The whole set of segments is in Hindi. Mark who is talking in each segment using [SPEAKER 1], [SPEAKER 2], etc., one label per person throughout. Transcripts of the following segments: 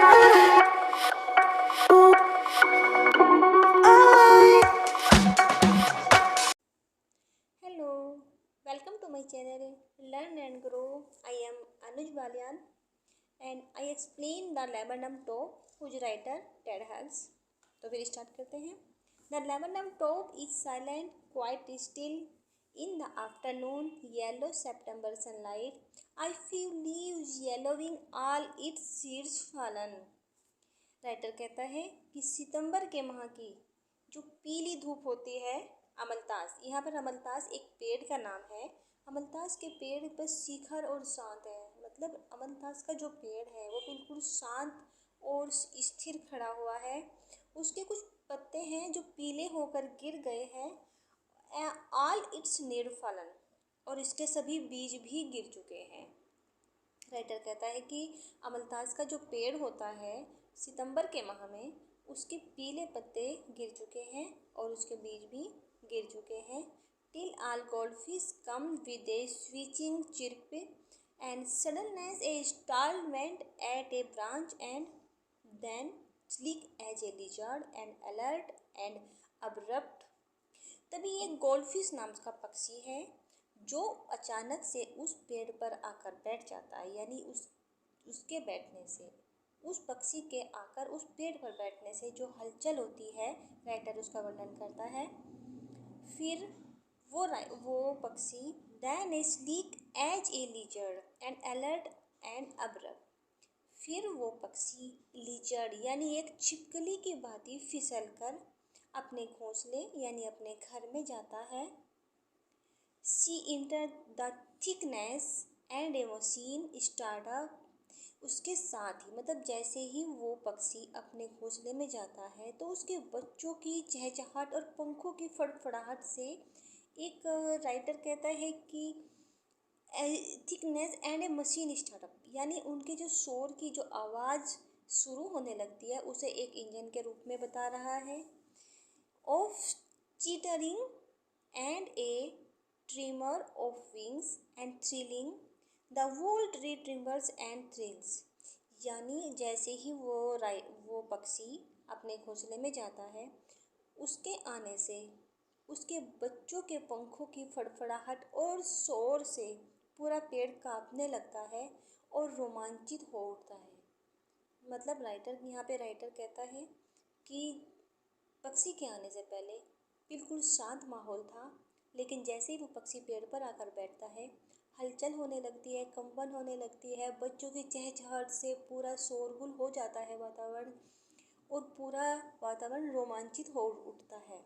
[SPEAKER 1] Hello, welcome to my channel Learn and Grow. I am Anuj Balian and I explain the laburnum top whose writer Ted Hughes. तो फिर स्टार्ट करते हैं. The laburnum top is silent, quite still. In the afternoon, yellow September sunlight. I feel leaves yellowing, all its seeds fallen. Writer कहता है कि सितंबर के माह की जो पीली धूप होती है, अमलतास, यहाँ पर अमलतास एक पेड़ का नाम है. अमलतास के पेड़ पर शिखर और शांत है. मतलब अमलतास का जो पेड़ है वो बिल्कुल शांत और स्थिर खड़ा हुआ है. उसके कुछ पत्ते हैं जो पीले होकर गिर गए हैं. ऑल इट्स नीड फलन, और इसके सभी बीज भी गिर चुके हैं. राइटर कहता है कि अमलतास का जो पेड़ होता है सितंबर के माह में उसके पीले पत्ते गिर चुके हैं और उसके बीज भी गिर चुके हैं. Till all goldfish come with a switching chirp and suddenness a starling went at a branch and then sleek as a lizard and alert and abrupt. तभी एक गोल्डफिश नाम का पक्षी है जो अचानक से उस पेड़ पर आकर बैठ जाता है. यानी उसके बैठने से, उस पक्षी के आकर उस पेड़ पर बैठने से जो हलचल होती है, राइटर उसका वर्णन करता है. फिर वो पक्षी then a sleek as a lizard and alert and abrupt. फिर वो पक्षी लिजर्ड यानी एक छिपकली की भांति फिसल कर अपने घोंसले यानी अपने घर में जाता है. She enter the thickness and A machine startup. उसके साथ ही मतलब जैसे ही वो पक्षी अपने घोंसले में जाता है तो उसके बच्चों की चहचहाट और पंखों की फड़फड़ाहट से एक राइटर कहता है कि thickness and A machine startup, यानी उनके जो शोर की जो आवाज़ शुरू होने लगती है उसे एक इंजन के रूप में बता रहा है. Of chittering and a tremor of wings and thrilling the whole tree trembles and thrills. यानी जैसे ही वो पक्षी अपने घोंसले में जाता है उसके आने से उसके बच्चों के पंखों की फड़फड़ाहट और शोर से पूरा पेड़ कांपने लगता है और रोमांचित हो उठता है. मतलब राइटर कहता है कि पक्षी के आने से पहले बिल्कुल शांत माहौल था, लेकिन जैसे ही वो पक्षी पेड़ पर आकर बैठता है हलचल होने लगती है, कंपन होने लगती है, बच्चों की चहचहाट से पूरा शोरगुल हो जाता है वातावरण और पूरा वातावरण रोमांचित हो उठता है.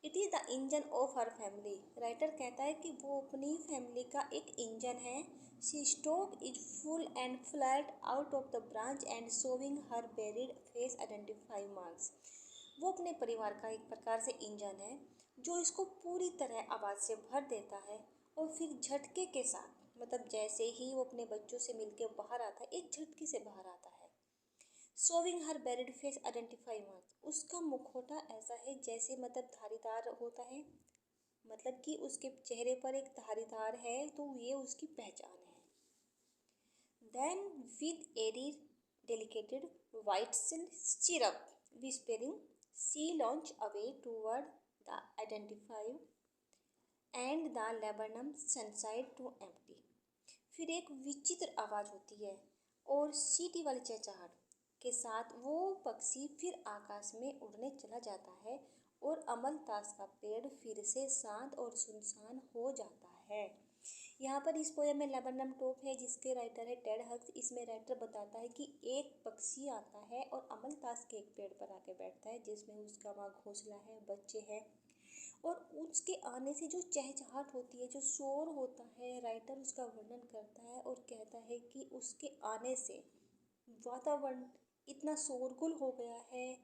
[SPEAKER 1] It is the engine of her family. Writer कहता है कि वो अपनी फैमिली का एक इंजन है. She stoke is full and flat out of the branch and showing her buried face identify marks. वो अपने परिवार का एक प्रकार से इंजन है जो इसको पूरी तरह आवाज़ से भर देता है और फिर झटके के साथ, मतलब जैसे ही वो अपने बच्चों से मिलकर बाहर आता है एक झटके से बाहर आता है. Showing her buried face identify marks. उसका मुखौटा ऐसा है जैसे मतलब धारीदार होता है, मतलब कि उसके चेहरे पर एक धारीदार है तो ये उसकी पहचान है. Then with airy delicated white syrup whispering she launch away toward the identify and the laburnum sunside to empty. फिर एक विचित्र आवाज़ होती है और सीटी वाली चहचहाट के साथ वो पक्षी फिर आकाश में उड़ने चला जाता है और अमलतास का पेड़ फिर से शांत और सुनसान हो जाता है. यहाँ पर इस पोयम में लेबनम टॉप है जिसके राइटर है टेड हग्स. इसमें राइटर बताता है कि एक पक्षी आता है और अमलतास के एक पेड़ पर आके बैठता है जिसमें उसका वहाँ घोंसला है, बच्चे हैं, और उसके आने से जो चहचहाट होती है, जो शोर होता है, राइटर उसका वर्णन करता है और कहता है कि उसके आने से वातावरण इतना शोरगुल हो गया है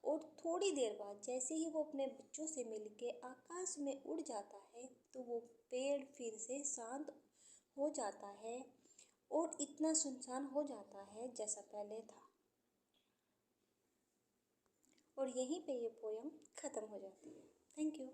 [SPEAKER 1] और थोड़ी देर बाद जैसे ही वो अपने बच्चों से मिलके आकाश में उड़ जाता है तो वो पेड़ फिर से शांत हो जाता है और इतना सुनसान हो जाता है जैसा पहले था. और यहीं पे ये पोयम ख़त्म हो जाती है. Thank you.